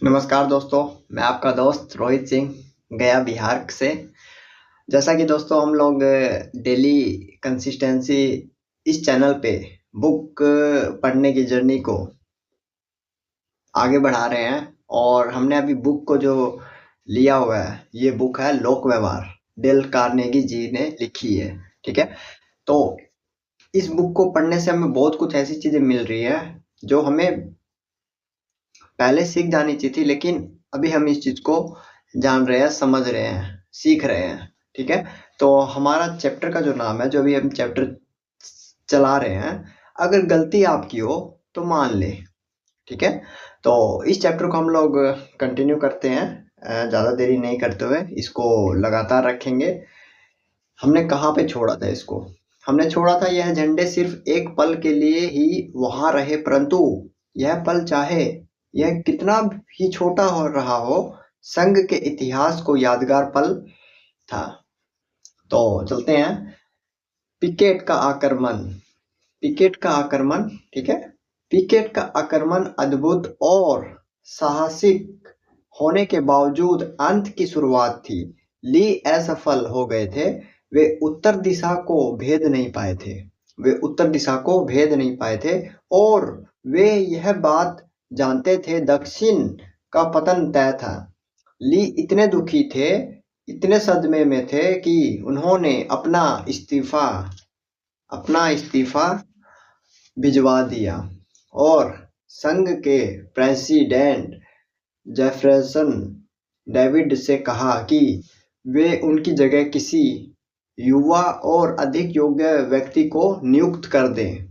नमस्कार दोस्तों, मैं आपका दोस्त रोहित सिंह गया बिहार से। जैसा कि दोस्तों हम लोग डेली कंसिस्टेंसी इस चैनल पे बुक पढ़ने की जर्नी को आगे बढ़ा रहे हैं और हमने अभी बुक को जो लिया हुआ है ये बुक है लोक व्यवहार। डेल कार्नेगी जी ने लिखी है। ठीक है, तो इस बुक को पढ़ने से हमें बहुत कुछ ऐसी चीजें मिल रही है जो हमें पहले सीख जानी चाहिए थी, लेकिन अभी हम इस चीज को जान रहे हैं, समझ रहे हैं, सीख रहे हैं। ठीक है, तो हमारा चैप्टर का जो नाम है, जो अभी हम चैप्टर चला रहे हैं, अगर गलती आपकी हो तो मान ले। ठीक है, तो इस चैप्टर को हम लोग कंटिन्यू करते हैं। ज्यादा देरी नहीं करते हुए इसको लगातार रखेंगे। हमने कहाँ पे छोड़ा था इसको? हमने छोड़ा था यह झंडे सिर्फ एक पल के लिए ही वहां रहे, परंतु यह पल चाहे यह कितना ही छोटा हो रहा हो, संघ के इतिहास को यादगार पल था। तो चलते हैं। पिकेट का आक्रमण। पिकेट का आक्रमण। ठीक है, पिकेट का आक्रमण अद्भुत और साहसिक होने के बावजूद अंत की शुरुआत थी। ली असफल हो गए थे। वे उत्तर दिशा को भेद नहीं पाए थे। वे उत्तर दिशा को भेद नहीं पाए थे और वे यह बात जानते थे दक्षिण का पतन तय था। ली इतने दुखी थे, इतने सदमे में थे कि उन्होंने अपना इस्तीफा भिजवा दिया और संघ के प्रेसिडेंट जेफरसन डेविड से कहा कि वे उनकी जगह किसी युवा और अधिक योग्य व्यक्ति को नियुक्त कर दें।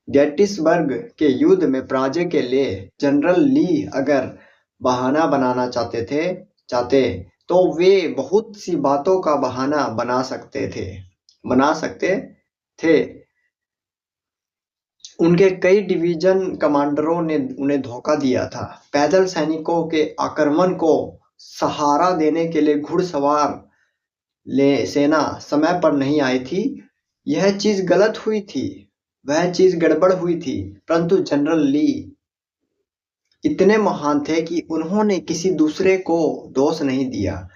गेटिसबर्ग के युद्ध में पराजय के लिए जनरल ली अगर बहाना बनाना चाहते तो वे बहुत सी बातों का बहाना बना सकते थे। उनके कई डिवीजन कमांडरों ने उन्हें धोखा दिया था। पैदल सैनिकों के आक्रमण को सहारा देने के लिए घुड़सवार सेना समय पर नहीं आई थी। यह चीज गलत हुई थी, वह चीज गड़बड़ हुई थी, परंतु जनरल ली इतने महान थे कि उन्होंने किसी दूसरे को दोष नहीं दिया।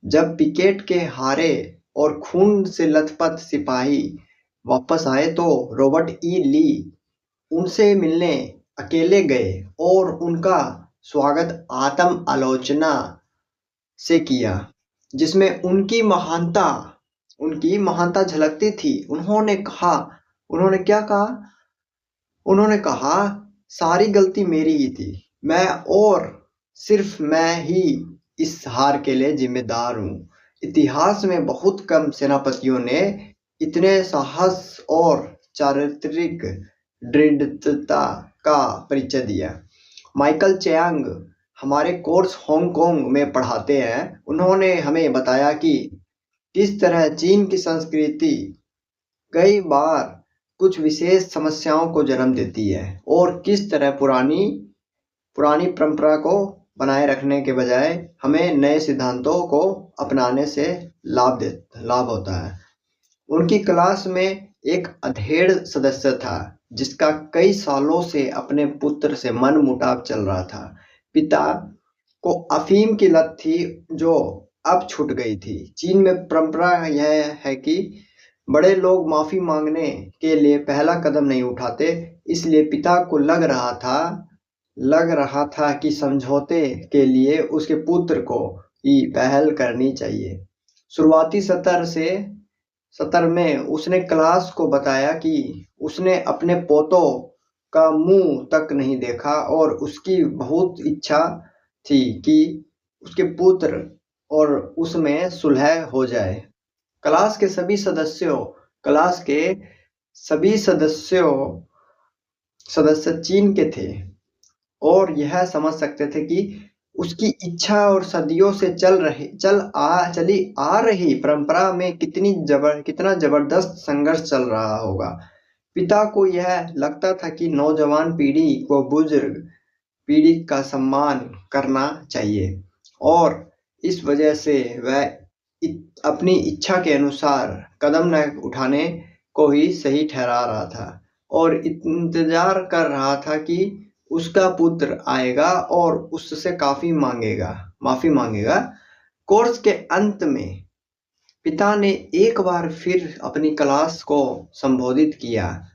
जब पिकेट के हारे और खून से लथपथ सिपाही वापस आए तो रॉबर्ट ई ली उनसे मिलने अकेले गए और उनका स्वागत आत्म आलोचना से किया, जिसमें उनकी महानता झलकती थी। उन्होंने क्या कहा? उन्होंने कहा, सारी गलती मेरी ही थी, मैं और सिर्फ मैं ही इस हार के लिए जिम्मेदार हूँ। इतिहास में बहुत कम सेनापतियों ने इतने साहस और चारित्रिक दृढ़ता का परिचय दिया। माइकल चैंग हमारे कोर्स हांगकांग में पढ़ाते हैं। उन्होंने हमें बताया कि किस तरह चीन की संस्कृति कई बार कुछ विशेष समस्याओं को जन्म देती है और किस तरह पुरानी पुरानी परंपरा को बनाए रखने के बजाय हमें नए सिद्धांतों को अपनाने से लाभ होता है। उनकी क्लास में एक अधेड़ सदस्य था जिसका कई सालों से अपने पुत्र से मनमुटाव चल रहा था। पिता को अफीम की लत थी जो अब छूट गई थी। चीन में परंपरा यह है कि बड़े लोग माफी मांगने के लिए पहला कदम नहीं उठाते, इसलिए पिता को लग रहा था कि समझौते के लिए उसके पुत्र को ही पहल करनी चाहिए। शुरुआती सत्र में उसने क्लास को बताया कि उसने अपने पोतों का मुंह तक नहीं देखा और उसकी बहुत इच्छा थी कि उसके पुत्र और उसमें सुलह हो जाए। क्लास के सभी सदस्य चीन के थे और यह समझ सकते थे कि उसकी इच्छा और सदियों से चली आ रही परंपरा में कितना जबरदस्त संघर्ष चल रहा होगा। पिता को यह लगता था कि नौजवान पीढ़ी को बुजुर्ग पीढ़ी का सम्मान करना चाहिए और इस वजह से वह अपनी इच्छा के अनुसार कदम न उठाने को ही सही ठहरा रहा था और इंतजार कर रहा था कि उसका पुत्र आएगा और उससे माफी मांगेगा। कोर्स के अंत में पिता ने एक बार फिर अपनी क्लास को संबोधित किया।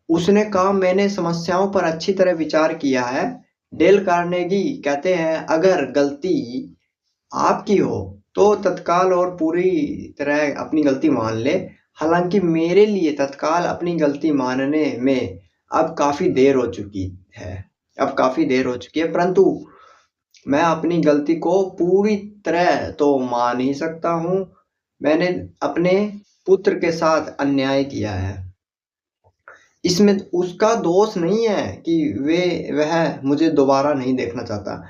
उसने कहा, मैंने समस्याओं पर अच्छी तरह विचार किया है। डेल कार्नेगी कहते हैं, अगर गलती आपकी हो तो तत्काल और पूरी तरह अपनी गलती मान ले। हालांकि मेरे लिए तत्काल अपनी गलती मानने में अब काफी देर हो चुकी है, परंतु मैं अपनी गलती को पूरी तरह तो मान ही सकता हूँ। मैंने अपने पुत्र के साथ अन्याय किया है। इसमें उसका दोष नहीं है कि वह मुझे दोबारा नहीं देखना चाहता।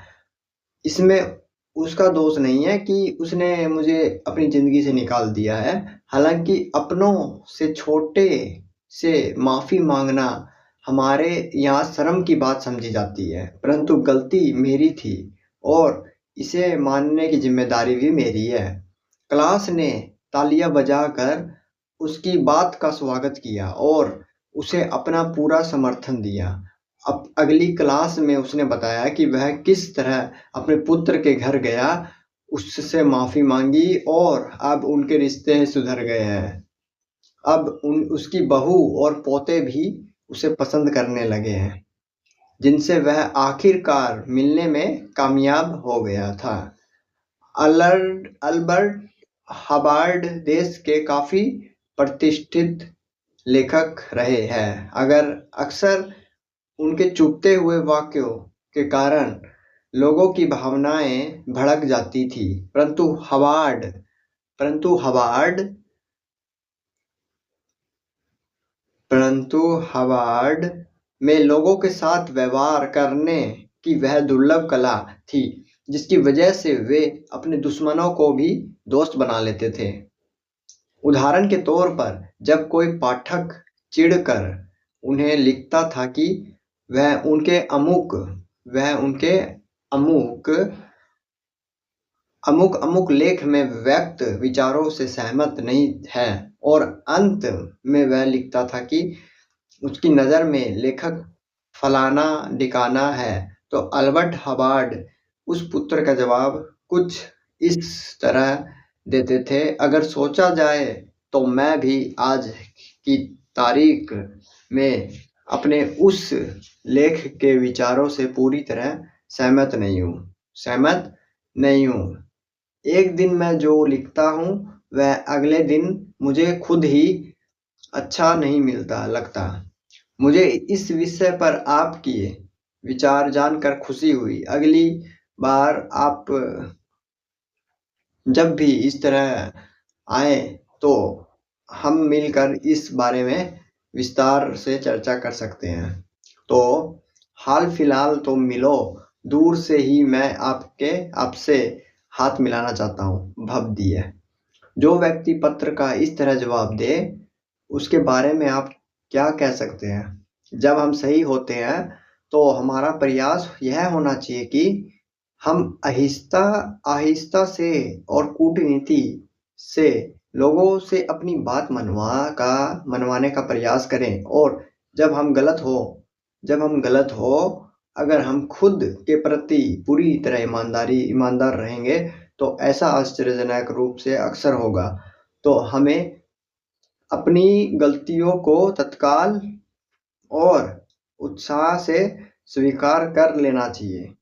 इसमें उसका दोष नहीं है कि उसने मुझे अपनी जिंदगी से निकाल दिया है। हालांकि अपनों से छोटे से माफी मांगना हमारे यहाँ शर्म की बात समझी जाती है, परंतु गलती मेरी थी और इसे मानने की जिम्मेदारी भी मेरी है। क्लास ने तालियां बजाकर उसकी बात का स्वागत किया और उसे अपना पूरा समर्थन दिया। अब अगली क्लास में उसने बताया कि वह किस तरह अपने पुत्र के घर गया, उससे माफी मांगी और अब उनके रिश्ते सुधर गए हैं। अब उसकी बहू और पोते भी उसे पसंद करने लगे हैं, जिनसे वह आखिरकार मिलने में कामयाब हो गया था। अल्बर्ट हबार्ड देश के काफी प्रतिष्ठित लेखक रहे हैं। अक्सर उनके चुभते हुए वाक्यों के कारण लोगों की भावनाएं भड़क जाती थी, परंतु हवार्ड में लोगों के साथ व्यवहार करने की वह दुर्लभ कला थी, जिसकी वजह से वे अपने दुश्मनों को भी दोस्त बना लेते थे। उदाहरण के तौर पर, जब कोई पाठक चिढ़कर उन्हें लिखता था कि वह उनके अमुक लेख में व्यक्त विचारों से सहमत नहीं है, और अंत में वह लिखता था कि उसकी नज़र में लेखक फलाना डिकाना है, तो अल्बर्ट हबार्ड उस पुत्र का जवाब कुछ इस तरह देते थे, अगर सोचा जाए तो मैं भी आज की तारीख में अपने उस लेख के विचारों से पूरी तरह सहमत नहीं हूँ। एक दिन मैं जो लिखता हूँ वह अगले दिन मुझे खुद ही अच्छा नहीं लगता। मुझे इस विषय पर आपकी विचार जानकर खुशी हुई। अगली बार आप जब भी इस तरह आए तो हम मिलकर इस बारे में विस्तार से चर्चा कर सकते हैं। तो हाल फिलहाल तो मिलो, दूर से ही मैं आपसे हाथ मिलाना चाहता हूँ। भवदीय। जो व्यक्ति पत्र का इस तरह जवाब दे, उसके बारे में आप क्या कह सकते हैं? जब हम सही होते हैं तो हमारा प्रयास यह होना चाहिए कि हम आहिस्ता से और कूटनीति से लोगों से अपनी बात मनवाने का प्रयास करें, और जब हम गलत हो अगर हम खुद के प्रति पूरी तरह ईमानदार रहेंगे तो ऐसा आश्चर्यजनक रूप से अक्सर होगा। तो हमें अपनी गलतियों को तत्काल और उत्साह से स्वीकार कर लेना चाहिए।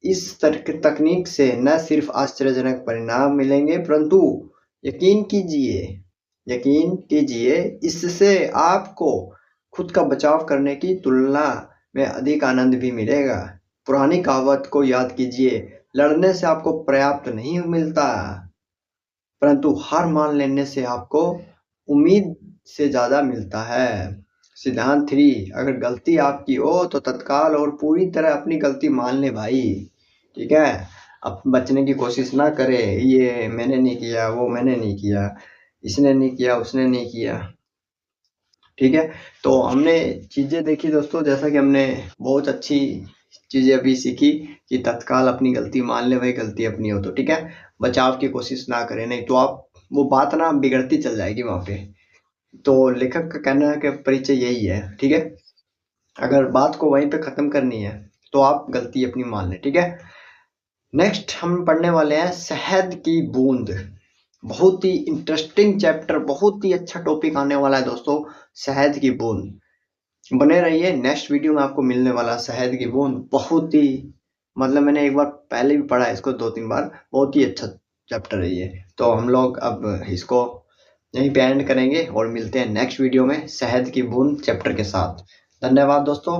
इस तकनीक से न सिर्फ आश्चर्यजनक परिणाम मिलेंगे, परंतु यकीन कीजिए इससे आपको खुद का बचाव करने की तुलना में अधिक आनंद भी मिलेगा। पुरानी कहावत को याद कीजिए, लड़ने से आपको पर्याप्त नहीं मिलता, परंतु हार मान लेने से आपको उम्मीद से ज्यादा मिलता है। सिद्धांत 3, अगर गलती आपकी हो तो तत्काल और पूरी तरह अपनी गलती मान ले भाई, ठीक है। अब बचने की कोशिश ना करे, ये मैंने नहीं किया, वो मैंने नहीं किया, इसने नहीं किया, उसने नहीं किया, ठीक है। तो हमने चीजें देखी दोस्तों, जैसा कि हमने बहुत अच्छी चीजें अभी सीखी कि तत्काल अपनी गलती मान ले भाई, गलती अपनी हो तो ठीक है, बचाव की कोशिश ना करें, नहीं तो आप वो बात ना बिगड़ती चल जाएगी वहां पे। तो लेखक का कहना है कि परिचय यही है, ठीक है। अगर बात को वहीं पे ख़त्म करनी है तो आप गलती अपनी मान लें, ठीक है। नेक्स्ट हम पढ़ने वाले हैं शहद की बूंद। बहुत ही इंटरेस्टिंग चैप्टर, बहुत ही अच्छा टॉपिक आने वाला है दोस्तों, शहद की बूंद। बने रहिए, नेक्स्ट वीडियो में आपको मिलने वाला शहद की बूंद। बहुत ही मतलब मैंने एक बार पहले भी पढ़ा है इसको 2-3 बार, बहुत ही अच्छा चैप्टर है ये। तो हम लोग अब इसको यहीं पे एंड करेंगे और मिलते हैं नेक्स्ट वीडियो में शहद की बूंद चैप्टर के साथ। धन्यवाद दोस्तों।